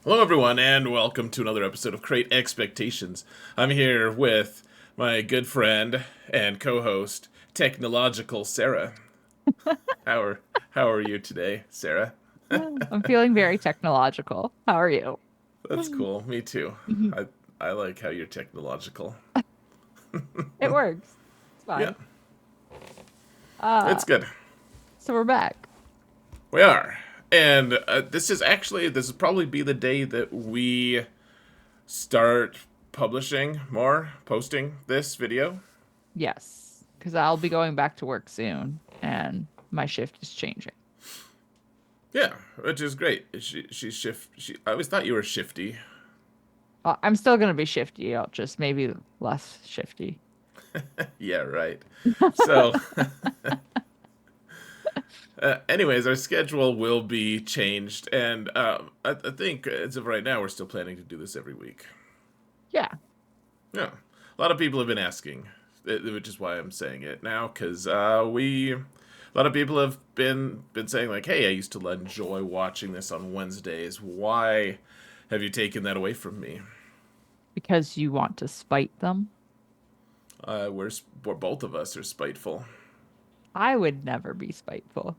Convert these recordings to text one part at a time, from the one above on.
Hello, everyone, and welcome to another episode of Crate Expectations. I'm here with my good friend and co-host, Technological Sarah. How are how are you today, Sarah? I'm feeling very technological. How are you? That's cool. Me too. I I like how you're technological. It works. It's Yeah, fine. Uh, it's good. so we're back. We are, and this will probably be the day that we start posting this video. Yes, because I'll be going back to work soon, and my shift is changing. Yeah, which is great. I always thought you were shifty. I'm still gonna be shifty. I'll just maybe less shifty. Yeah, right. So, anyways, our schedule will be changed, and I think as of right now, we're still planning to do this every week. Yeah. Yeah, a lot of people have been asking, which is why I'm saying it now, because a lot of people have been saying like, "Hey, I used to enjoy watching this on Wednesdays. Why have you taken that away from me?" Because you want to spite them. We're both of us are spiteful. I would never be spiteful.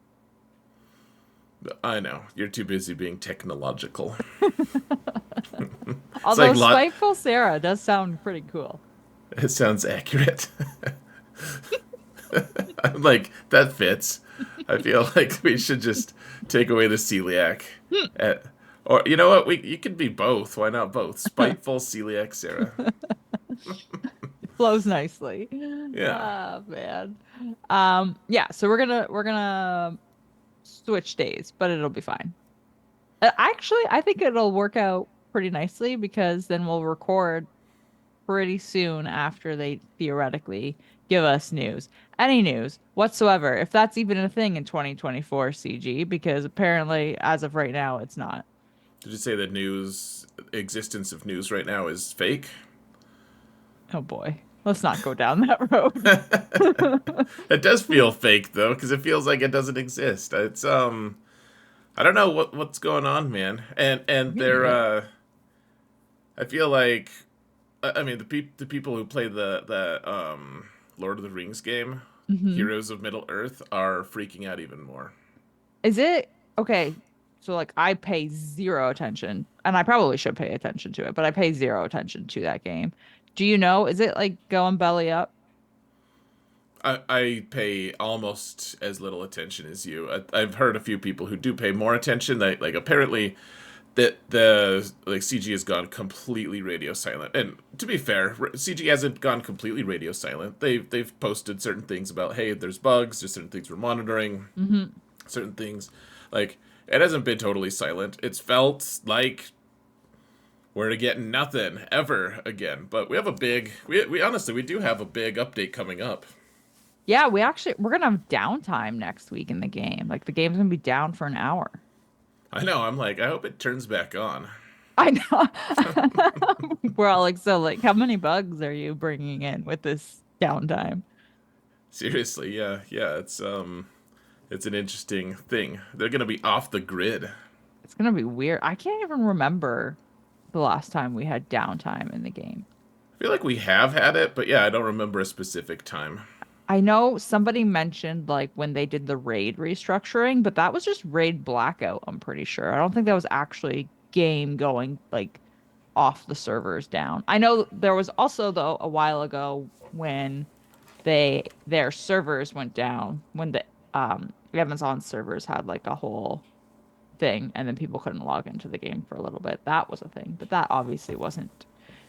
I know you're too busy being technological. It's Although like lot. spiteful Sarah does sound pretty cool. It sounds accurate. I'm like that fits. I feel like we should just take away the celiac, Uh, or you know what? We you could be both. Why not both? Spiteful celiac Sarah. Flows nicely. Yeah. Oh man. Yeah, so we're gonna switch days, but it'll be fine. Actually, I think it'll work out pretty nicely because then we'll record pretty soon after they theoretically give us news. Any news whatsoever, if that's even a thing in 2024 CG, because apparently as of right now it's not. Did you say the news existence of news right now is fake? Oh boy. Let's not go down that road. It does feel fake though, because it feels like it doesn't exist. I don't know what's going on, man. And Really good. I feel like I mean the people who play the Lord of the Rings game, Hmm. Heroes of Middle Earth, are freaking out even more. Is it okay? So like I pay zero attention, and I probably should pay attention to it, but I pay zero attention to that game. Do you know, is it like going belly up? I pay almost as little attention as you. I've heard a few people who do pay more attention. Like apparently that the like CG has gone completely radio silent. And to be fair, CG hasn't gone completely radio silent. They've posted certain things about, hey, there's bugs, there's certain things we're monitoring, Hmm. certain things like it hasn't been totally silent. It's felt like we're getting nothing ever again. But we have a big we honestly we do have a big update coming up. Yeah, we're gonna have downtime next week in the game. Like the game's gonna be down for an hour. I know, I'm like, I hope it turns back on. I know. We're all like, so like, how many bugs are you bringing in with this downtime? Seriously, yeah, yeah, it's an interesting thing. They're gonna be off the grid. It's gonna be weird. I can't even remember the last time we had downtime in the game. I feel like we have had it, but yeah, I don't remember a specific time. I know somebody mentioned like when they did the raid restructuring, but that was just raid blackout, I'm pretty sure. I don't think that was actually game going like off the servers down. I know there was also though a while ago when their servers went down when the Amazon servers had like a whole thing and then people couldn't log into the game for a little bit. That was a thing, but that obviously wasn't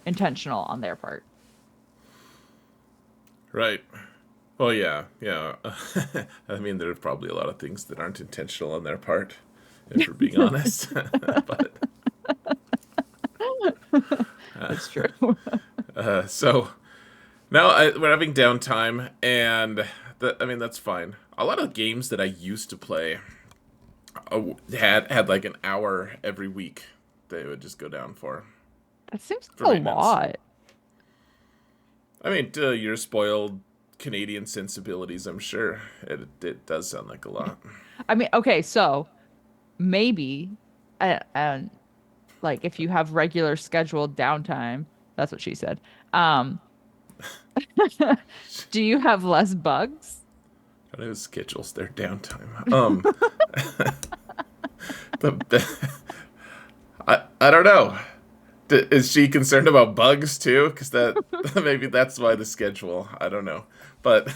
intentional on their part. Right. Well, yeah, yeah. I mean, there's probably a lot of things that aren't intentional on their part, if we're being honest. But That's true. so now we're having downtime, and I mean that's fine. A lot of games that I used to play had like an hour every week. They would just go down That seems for like a maintenance. lot. I mean, to your spoiled Canadian sensibilities, I'm sure it does sound like a lot. I mean, okay, so maybe, and like if you have regular scheduled downtime, that's what she said. Um, do you have less bugs? I know schedules their downtime. The I don't know. Is she concerned about bugs too? Because that maybe that's why the schedule. I don't know, but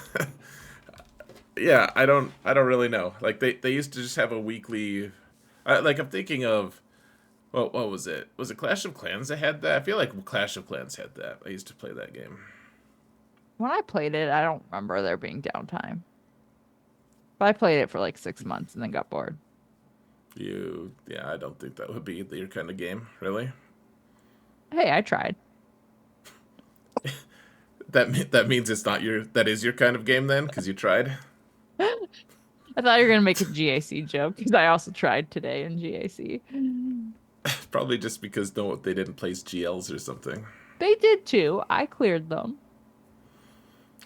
yeah, I don't really know. Like they used to just have a weekly. Like I'm thinking of what was it? Was it Clash of Clans that had that? I feel like Clash of Clans had that. I used to play that game. When I played it, I don't remember there being downtime. But I played it for like 6 months and then got bored. Yeah, I don't think that would be your kind of game, really. Hey, I tried. That means it's not your that is your kind of game then, because you tried. I thought you were gonna make a GAC joke because I also tried today in GAC. Probably just because no, they didn't place GLs or something. They did too. I cleared them.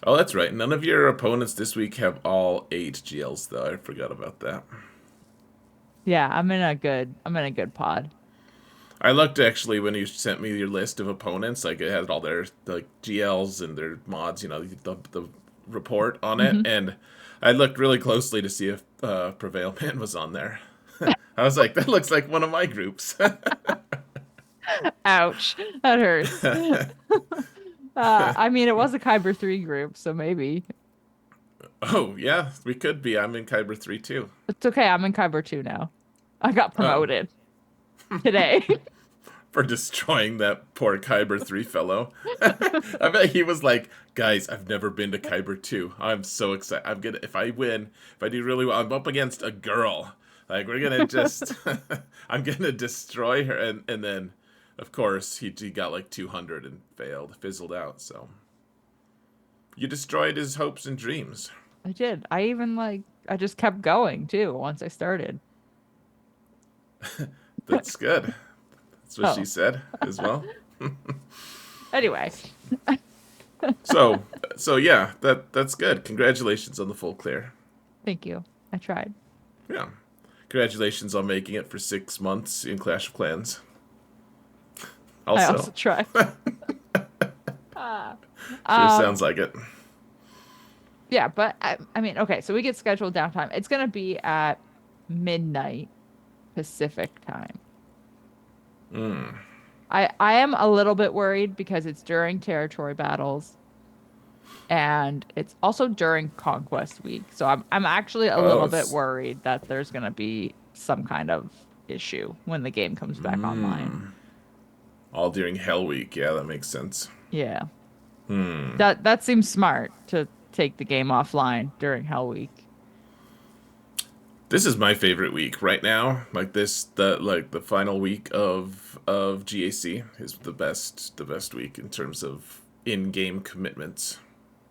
Oh, that's right. None of your opponents this week have all 8 GLs though. I forgot about that. Yeah, I'm in a good pod. I looked actually when you sent me your list of opponents. Like it had all their like GLs and their mods. The report on it, Hmm. and I looked really closely to see if Prevail Man was on there. I was like, that looks like one of my groups. Ouch. That hurts. I mean, it was a Kyber 3 group, so maybe. Oh yeah, we could be. I'm in Kyber 3 too. It's okay. I'm in Kyber 2 now. I got Oh, promoted today. for destroying that poor Kyber 3 fellow. I bet he was like, guys, I've never been to Kyber 2. I'm so excited. I'm gonna if I win, if I do really well, I'm up against a girl. Like we're gonna just I'm gonna destroy her and then of course he got like 200 and failed, fizzled out, so you destroyed his hopes and dreams. I did. I just kept going too once I started. That's good. That's what she Oh, said as well. anyway, So so yeah, that's good. Congratulations on the full clear. thank you. I tried. Yeah. Congratulations on making it for 6 months in Clash of Clans. I also Also, tried. Ah. sure Um, sounds like it. yeah, but I mean, okay, so we get scheduled downtime. It's gonna be at midnight Pacific time. I am a little bit worried because it's during territory battles and it's also during Conquest Week. So I'm actually a Oh, little bit it's worried that there's gonna be some kind of issue when the game comes back online. all during Hell Week. Yeah, that makes sense. Yeah. That seems smart to take the game offline during Hell Week. This is my favorite week right now. Like the final week of GAC is the best week in terms of in-game commitments.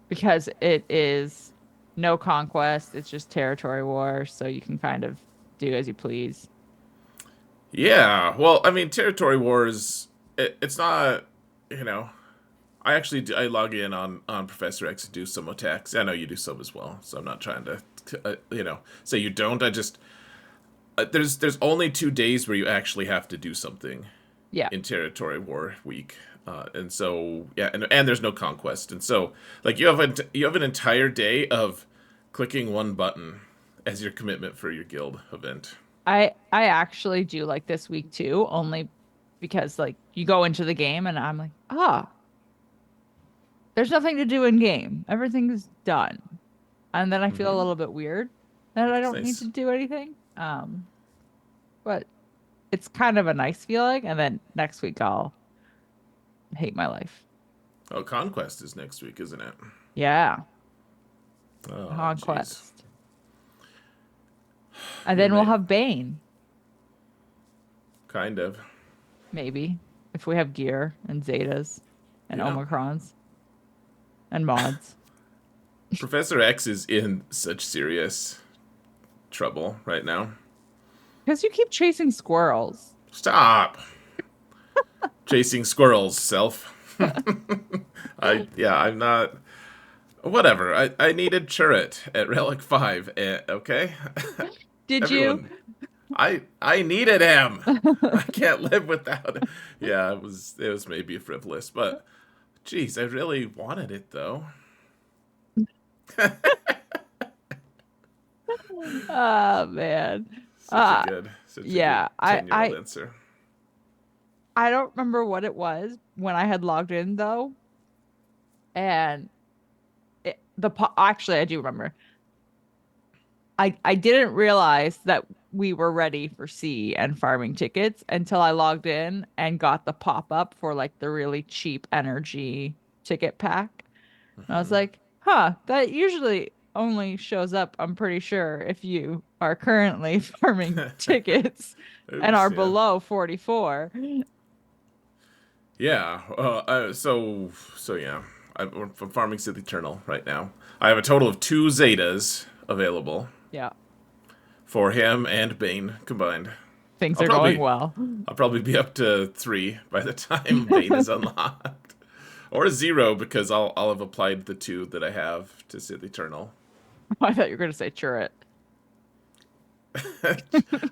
Because it is no conquest, it's just territory war, so you can kind of do as you please. Yeah, well, I mean, territory wars. It's not, you know. I log in on Professor X and do some attacks. I know you do some as well, so I'm not trying to, say you don't. I just there's only 2 days where you actually have to do something Yeah. in territory war week, and so yeah, and there's no conquest, and so like you have an entire day of clicking one button as your commitment for your guild event. I actually do like this week too, only because like you go into the game and I'm like, there's nothing to do in game. Everything's done. And then I feel a little bit weird that I It's don't need to nice. do anything. But it's kind of a nice feeling. And then next week I'll hate my life. Oh, conquest is next week, isn't it? Yeah. Oh, jeez. Conquest. And We then we'll may have Bane, kind of. maybe, if we have gear and Zetas and Yeah. Omicrons and mods. Professor X is in such serious trouble right now. Because you keep chasing squirrels. Stop chasing squirrels, self. I'm not. Whatever. I needed turret at Relic 5. Okay? Did you Everyone. I needed him. I can't live without it. Yeah, it was maybe frivolous, but geez, I really wanted it though. Oh man. Such a Uh good, such a good yeah, 10-year-old answer. I don't remember what it was when I had logged in though. And actually I do remember. I didn't realize that we were ready for C and farming tickets until I logged in and got the pop-up for like the really cheap energy ticket pack. And I was like, huh, that usually only shows up, I'm pretty sure, if you are currently farming tickets and are Oops, yeah. below 44. Yeah. So yeah, I'm farming Sith Eternal right now. I have a total of 2 Zetas available Yeah, for him and Bane combined. things I'll are going probably well. I'll probably be up to 3 by the time Bane is unlocked, or 0 because I'll have applied the 2 that I have to Sith Eternal. I thought you were going to say turret.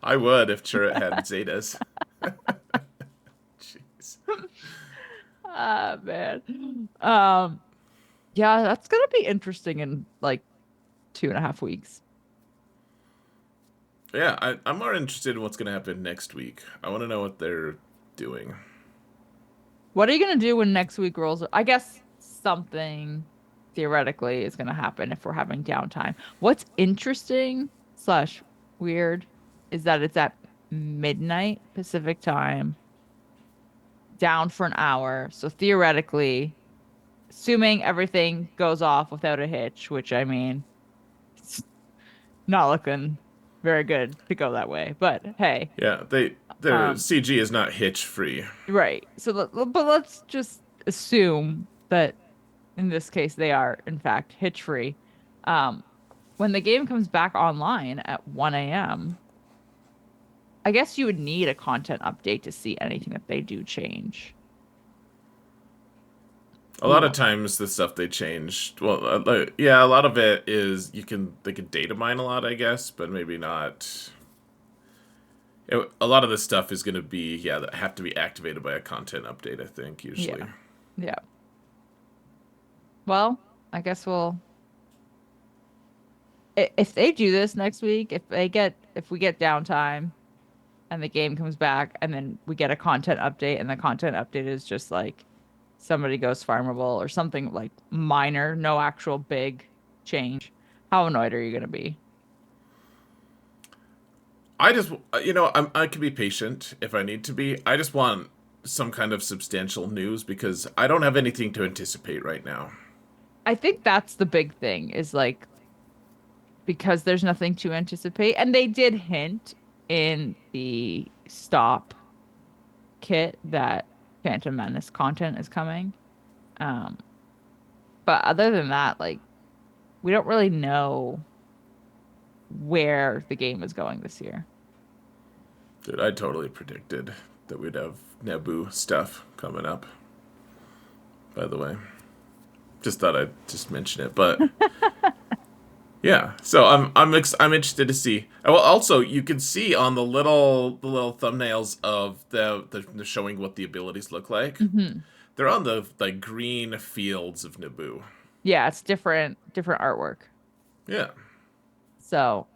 I would if Chirrut had Zetas. Jeez. Ah, man. Um, yeah, that's gonna be interesting in like 2.5 weeks. Yeah, I'm more interested in what's going to happen next week. I want to know what they're doing. What are you gonna do when next week rolls? I guess something theoretically is gonna happen if we're having downtime. What's interesting slash weird is that it's at midnight Pacific time, down for an hour. So theoretically, assuming everything goes off without a hitch, which I mean, it's not looking very good to go that way. But hey, Yeah, their um, CG is not hitch free. right. So, but let's just assume that in this case, they are in fact hitch free. Um, when the game comes back online at 1 a.m., I guess you would need a content update to see anything that they do change. A We lot of won't. times the stuff they changed, well, yeah, a lot of it is they can data mine a lot, I guess, but maybe not. A lot of the stuff is going to be, yeah, that have to be activated by a content update, I think, usually. Yeah. Yeah. Well, I guess if they do this next week, if we get downtime and the game comes back and then we get a content update and the content update is just like somebody goes farmable or something like minor, no actual big change, how annoyed are you going to be? I just, I can be patient if I need to be. I just want some kind of substantial news because I don't have anything to anticipate right now. I think that's the big thing is like because there's nothing to anticipate. And they did hint in the stop kit that Phantom Menace content is coming. Um, but other than that, like we don't really know where the game is going this year. Dude, I totally predicted that we'd have NABOO stuff coming up, by the way. Just thought I'd just mention it, but yeah. So I'm interested to see. Well, also you can see on the little thumbnails of the showing what the abilities look like. Hmm. They're on the like green fields of Naboo. Yeah, it's different artwork. Yeah. So,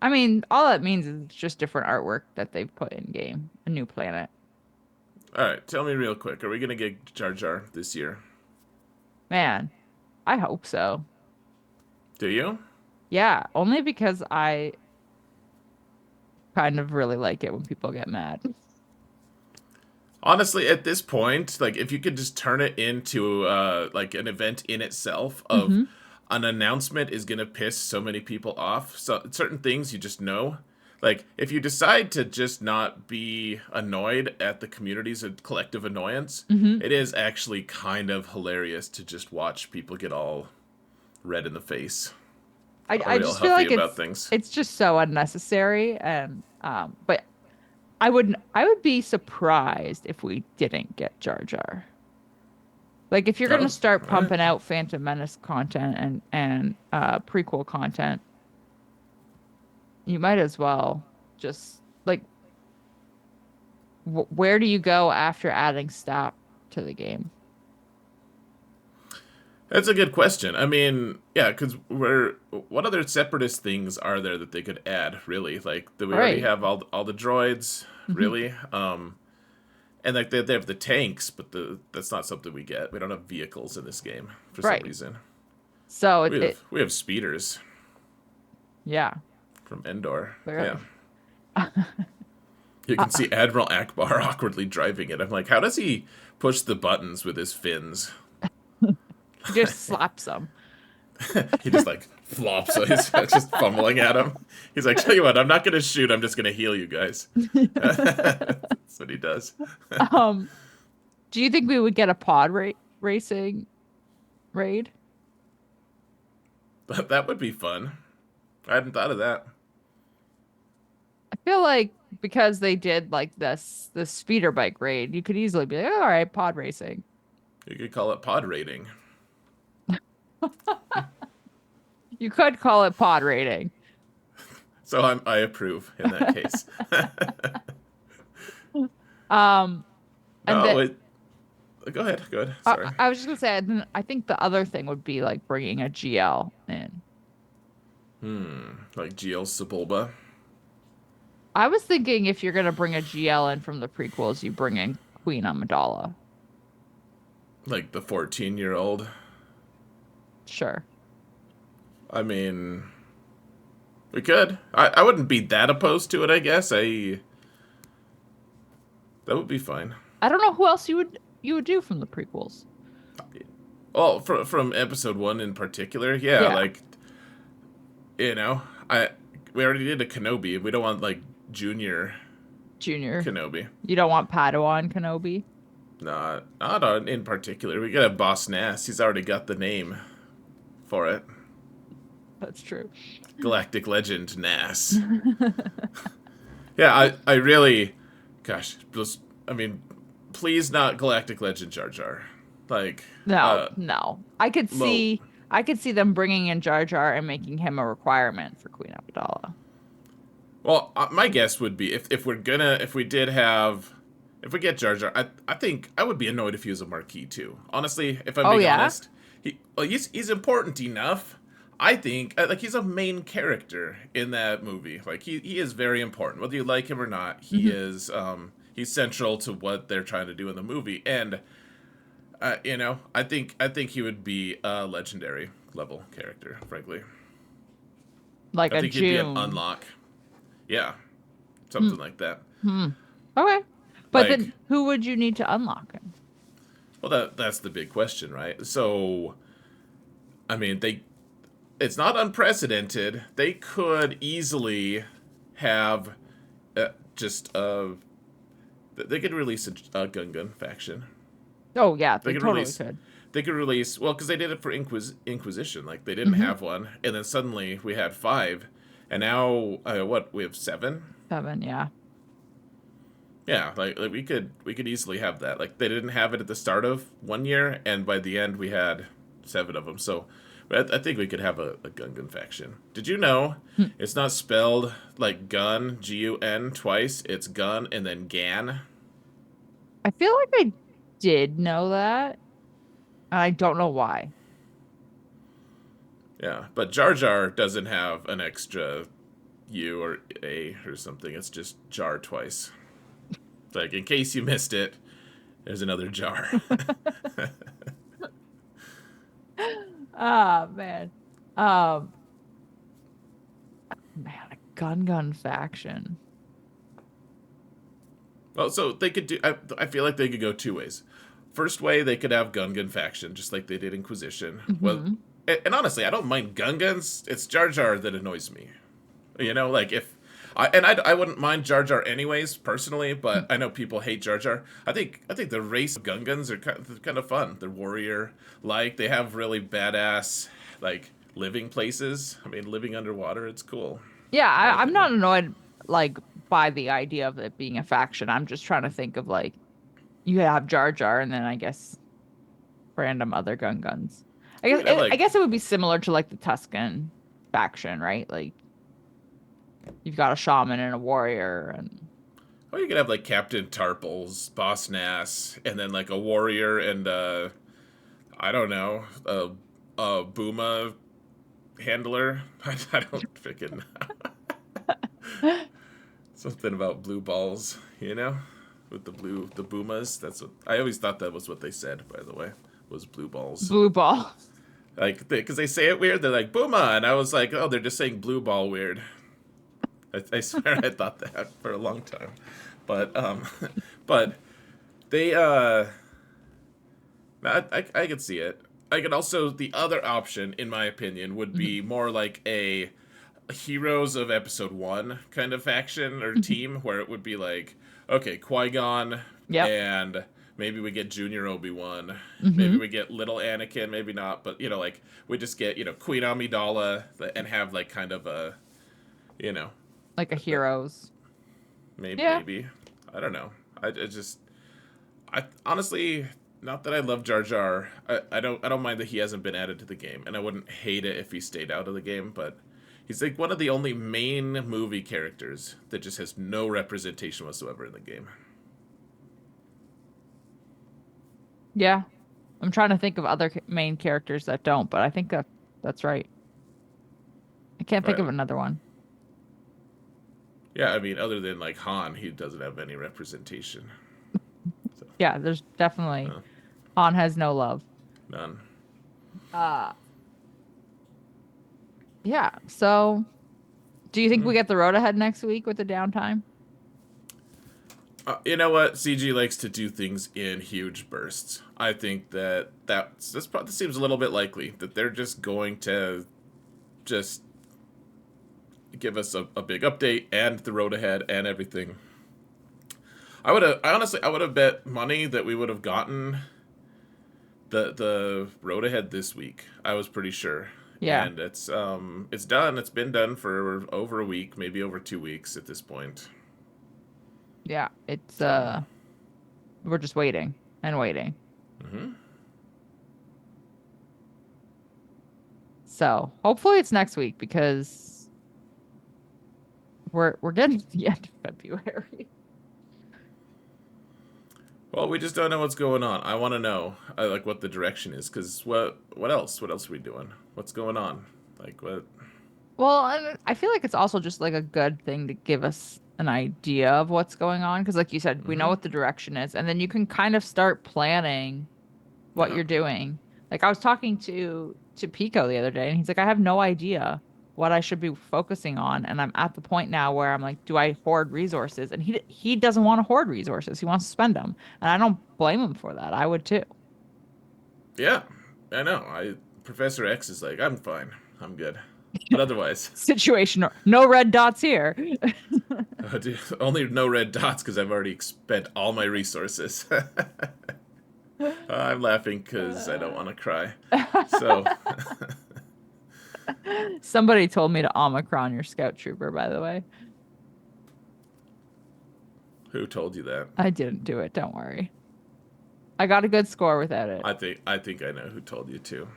I mean, all that means is it's just different artwork that they've put in game, a new planet. All right. Tell me real quick. Are we gonna get Jar Jar this year? Man, I hope so. Do you? Yeah, only because I kind of really like it when people get mad. Honestly, at this point, like if you could just turn it into like an event in itself of Hmm. an announcement is gonna piss so many people off. So certain things you just know. Like if you decide to just not be annoyed at the community's collective annoyance, Hmm. it is actually kind of hilarious to just watch people get all red in the face or I real just feel huffy like about things. it's just so unnecessary and but I would be surprised if we didn't get Jar Jar. Like if you're gonna Oh, start all right. pumping out Phantom Menace content and prequel content, You might as well just like where do you go after adding stat to the game? That's a good question. I mean, yeah, because we're what other separatist things are there that they could add? Really, like do we already Right. have all the droids? Mhm. Really, and like they have the tanks, but that's not something we get. We don't have vehicles in this game for some Right. reason. So We have we have speeders yeah, from Endor. Yeah, clearly. you Uh, can see Admiral Akbar awkwardly driving it. I'm like, how does he push the buttons with his fins? he just slaps them. He just like flops. So he's just fumbling at him. He's like, tell you what, I'm not gonna shoot. I'm just gonna heal you guys. That's what he does. Um, do you think we would get a racing raid? That would be fun. I hadn't thought of that. I feel like because they did like this speeder bike raid, you could easily be like, all right, pod racing. You could call it pod rating. You could call it pod rating. So I approve in that case. Um, and No, that it. Go ahead. Go ahead. Sorry. I was just gonna say, I think the other thing would be like bringing a GL in. Like GL Sebulba. I was thinking if you're gonna bring a GL in from the prequels, you bring in Queen Amidala. Like the 14-year-old. Sure. I mean, we could. I wouldn't be that opposed to it, I guess. That would be fine. I don't know who else you would do from the prequels. Well, from episode 1 in particular, yeah, Yeah, like, you know, I we already did a Kenobi. We don't want, like, junior Junior. Kenobi. You don't want Padawan Kenobi. Not on, in particular. We got a Boss Nass. He's already got the name for it. That's true. Galactic Legend Nass. Yeah, I really, gosh, I mean, please not Galactic Legend Jar Jar. Like, No, no. low. I could see them bringing in Jar Jar and making him a requirement for Queen Amidala. Well, my guess would be if we're gonna if we did have if we get Jar Jar, I think I would be annoyed if he was a Marquis too. Honestly, if I'm Oh being yeah? honest, he's important enough. I think like he's a main character in that movie. Like he is very important, whether you like him or not. He Hmm. is he's central to what they're trying to do in the movie, and I think he would be a legendary level character. Frankly, Like I a think he'd be an June. unlock. Yeah, Hmm. something like that. Hmm. Okay. But Like, then who would you need to unlock him? well, that's the big question, right? So, I mean, it's not unprecedented. They could easily have just they could release a Gungan faction. Oh yeah, They they could totally release could. they could release well because they did it for Inquisition. Like they didn't Hmm. have one, and then suddenly we had five, and now what we have seven. 7, yeah. Yeah, like we could easily have that. Like they didn't have it at the start of one year, and by the end we had seven of them. So I think we could have a Gungan faction. Did you know Hmm. it's not spelled like gun Gun twice? It's gun and then Gan. I feel like I did know that. And I don't know why. Yeah, but Jar Jar doesn't have an extra U or A or something. It's just Jar twice. Like in case you missed it, there's another Jar. Ah, man. Um, man, a gun faction. Well, so they could do. I feel like they could go two ways. First way, they could have Gungan faction, just like they did Inquisition. Well, Hmm. and honestly, I don't mind Gungans. It's Jar Jar that annoys me. You know, like if I wouldn't mind Jar Jar anyways, personally, but I know people hate Jar Jar. I think the race of Gungans are kind of fun. They're warrior like. They have really badass like living places. I mean, living underwater, it's cool, Yeah, in my I'm not opinion. annoyed like by the idea of it being a faction. I'm just trying to think of like you have Jar Jar and then I guess random other guns. We could have I like guess it would be similar to like the Tuscan faction, right? Like you've got a shaman and a warrior, and Oh, you could have like Captain Tarples, Boss Nass, and then like a warrior and I don't know, a Booma handler. I don't freaking something about blue balls, you know, with the Boomas. That's what I always thought that was what they said. By the way, was blue balls. blue ball. Like because they say it weird. They're like Booma, and I was like, oh, they're just saying blue ball weird. I swear I thought that for a long time, but but they I could see it. I could also the other option, in my opinion, would be more like a heroes of episode one kind of faction or team where it would be like, okay, Qui-Gon Yep. and maybe we get Junior Obi-Wan, maybe Hmm. we get little Anakin, maybe not, but like we just get Queen Amidala and have like kind of a you know Like a that heroes. maybe Yeah. maybe I don't know. I just I honestly, not that I love Jar Jar. I don't mind that he hasn't been added to the game, and I wouldn't hate it if he stayed out of the game. But he's like one of the only main movie characters that just has no representation whatsoever in the game. Yeah. I'm trying to think of other main characters that don't, but I think that's right. I can't think Right? of another one. Yeah, I mean, other than like Han, he doesn't have any representation. So, Yeah, there's definitely no, Han has no love. none. Uh yeah. So do you think we get the road ahead next week with the downtime? You know what? CG likes to do things in huge bursts. I think this probably seems a little bit likely that they're just going to just give us a big update and the road ahead and everything. I would have bet money that we would have gotten the road ahead this week. I was pretty sure. Yeah. And it's done. It's been done for over a week, maybe over 2 weeks at this point. Yeah. It's So, we're just waiting and waiting. hmm So hopefully it's next week because we're getting to the end of February. well, we just don't know what's going on. I want to know like what the direction is cuz what else? What else are we doing? What's going on? Like what? Well, and I feel like it's also just like a good thing to give us an idea of what's going on because like you said, we know Mhm. what the direction is and then you can kind of start planning what Yeah. you're doing. Like I was talking to Pico the other day and he's like, I have no idea what I should be focusing on. And I'm at the point now where I'm like, do I hoard resources? And he doesn't want to hoard resources. He wants to spend them. And I don't blame him for that. I would too. Yeah. I know. I Professor X is like, "I'm fine. I'm good." But otherwise, Situation no red dots here. dude, only no red dots because I've already spent all my resources. I'm laughing because I don't want to cry. So, Somebody told me to Omicron your scout trooper, by the way. who told you that? I didn't do it. Don't worry. I got a good score without it. I think I know who told you too.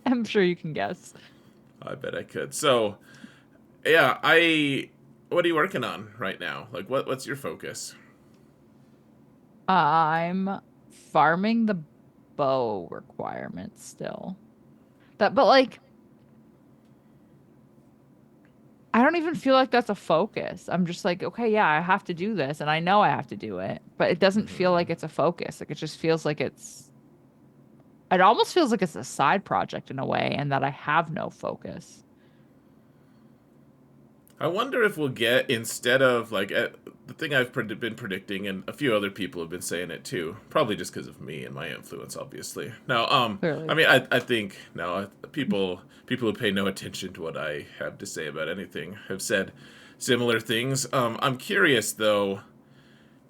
I'm sure you can guess. I bet I could. So, yeah, I. What are you working on right now? Like, what's your focus? I'm farming the bow requirements still. But like, I don't even feel like that's a focus. I'm just like, okay, yeah, I have to do this, and I know I have to do it, but it doesn't feel like it's a focus. Like, it just feels like it almost feels like it's a side project in a way, and that I have no focus. I wonder if we'll get instead of like the thing I've been predicting, and a few other people have been saying it too. Probably just because of me and my influence, obviously. Now, I Clearly. mean, I think now people who pay no attention to what I have to say about anything have said similar things. I'm curious though.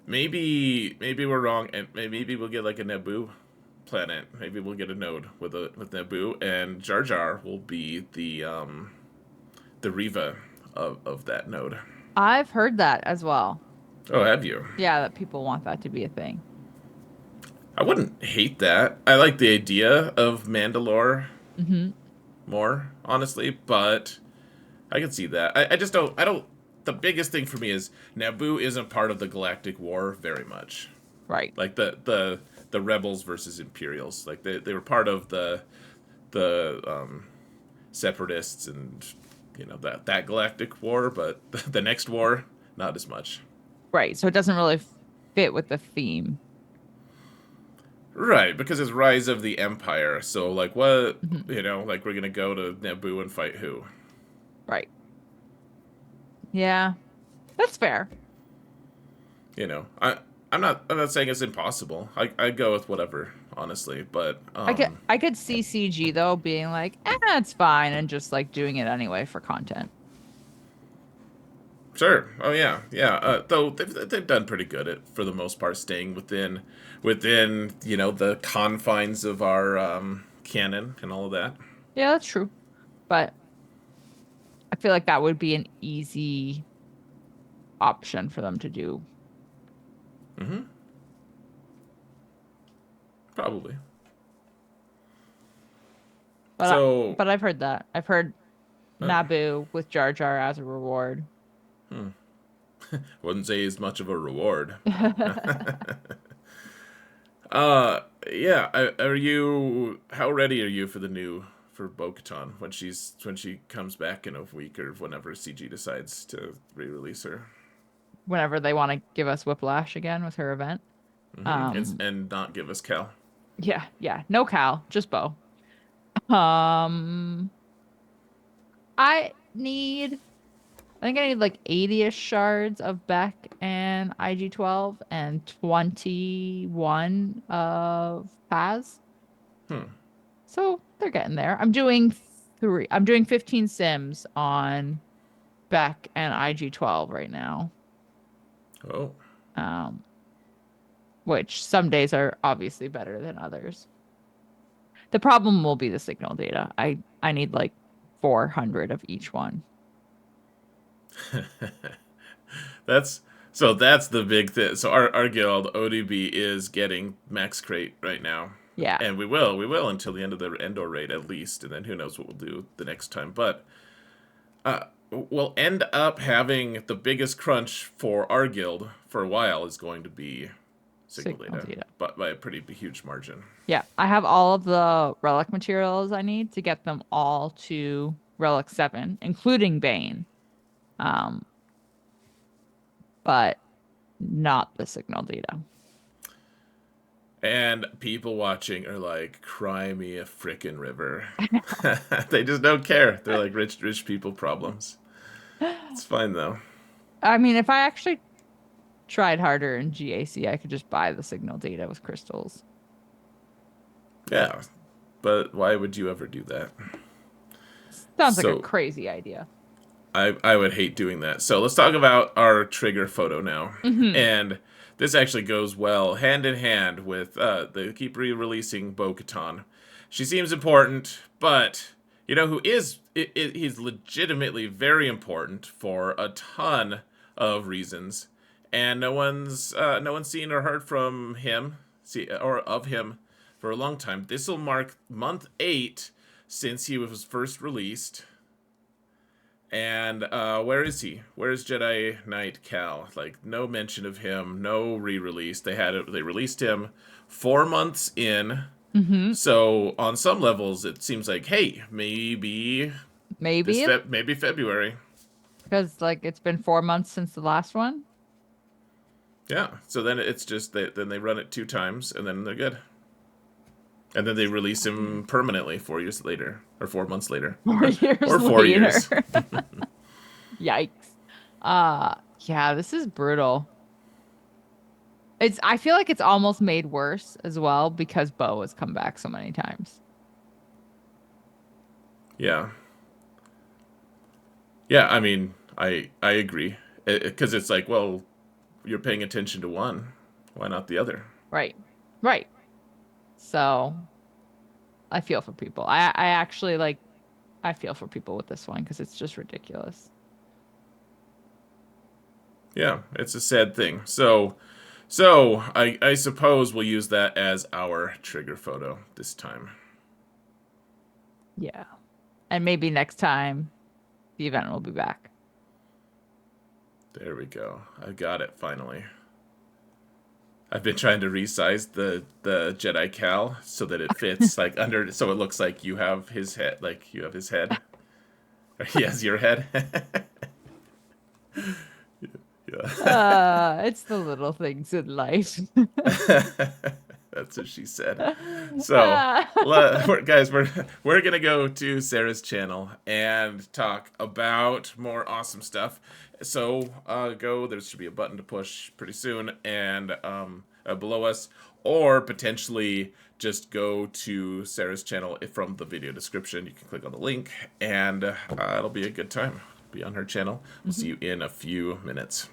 Maybe we're wrong, and maybe we'll get like a NABOO planet. Maybe we'll get a node with NABOO, and Jar Jar will be the Riva of that node. I've heard that as well. Oh, have you? Yeah, that people want that to be a thing. I wouldn't hate that. I like the idea of Mandalore Hmm. more, honestly, but I can see that. I just don't. I don't. The biggest thing for me is Naboo isn't part of the Galactic War very much. Right. Like the rebels versus Imperials. Like they were part of the separatists and that galactic war, but the next war not as much. Right. So it doesn't really fit with the theme. Right, because it's Rise of the Empire. So like what Mhm. like we're gonna go to Naboo and fight who? Right. Yeah, that's fair. I'm not saying it's impossible. I go with whatever, honestly. But I could see CG though being like, it's fine, and just like doing it anyway for content. sure. Oh yeah, yeah. Though they've done pretty good at for the most part staying within the confines of our canon and all of that. Yeah, that's true. But I feel like that would be an easy option for them to do. Hmm. Probably. So, But I've heard that. I've heard uh, Naboo with Jar Jar as a reward. hmm, wouldn't say as much of a reward. Yeah. Are you? How ready are you for the new for Bo-Katan when she comes back in a week or whenever CG decides to re-release her? Whenever they want to give us Whiplash again with her event. And Um, and not give us Cal. yeah, yeah. No Cal, just Bo. Um, I need I think I need like 80-ish shards of Beck and IG-12 and 21 of Paz. Hmm. So they're getting there. I'm doing 15 Sims on Beck and IG-12 right now. Oh. Um, which some days are obviously better than others. The problem will be the signal data. I need like 400 of each one. That's the big thing. So our guild ODB is getting max crate right now, Yeah, and we will until the end of the Endor raid at least, and then who knows what we'll do the next time. But we'll end up having the biggest crunch for our guild for a while is going to be signal signal data, data. but by a pretty huge margin. Yeah, I have all of the relic materials I need to get them all to Relic 7, including Bane. Um, but not the signal data. And people watching are like, "Cry me a frickin' river." They just don't care. They're like rich people problems. It's fine though. I mean, if I actually tried harder in GAC, I could just buy the signal data with crystals. Yeah, but why would you ever do that? Sounds like a So crazy idea. I would hate doing that. So let's talk about our trigger photo now, Hmm. and this actually goes well hand in hand with they keep re-releasing Bo-Katan. She seems important, but who he's legitimately very important for a ton of reasons, and no one's seen or heard from him, or of him for a long time. This will mark month 8 since he was first released. And where is he? Where is Jedi Knight Cal? Like no mention of him, no re-release. They released him 4 months in. Hmm. So on some levels, it seems like, hey, maybe Maybe maybe February. because like it's been 4 months since the last one. Yeah. So then it's just then they run it 2 times and then they're good. And then they release him permanently 4 years later or 4 months later, 4 years or four later. years. Yikes. Yeah, this is brutal. I feel like it's almost made worse as well because Bo has come back so many times. Yeah. Yeah. I mean, I agree because it's like, well, you're paying attention to one, why not the other? Right. Right. So I feel for people. I actually like I feel for people with this one because it's just ridiculous. Yeah, it's a sad thing. So I suppose we'll use that as our trigger photo this time. Yeah. And maybe next time the event will be back. There we go. I got it finally. I've been trying to resize the Jedi Cal so that it fits like under, so it looks like you have his head, like you have his head. Or he has your head. Yeah. It's the little things in life. That's what she said. So, guys, we're gonna go to Sarah's channel and talk about more awesome stuff. So, go. There should be a button to push pretty soon, and below us, or potentially just go to Sarah's channel from the video description. You can click on the link, and it'll be a good time. Be on her channel. We'll see you in a few minutes.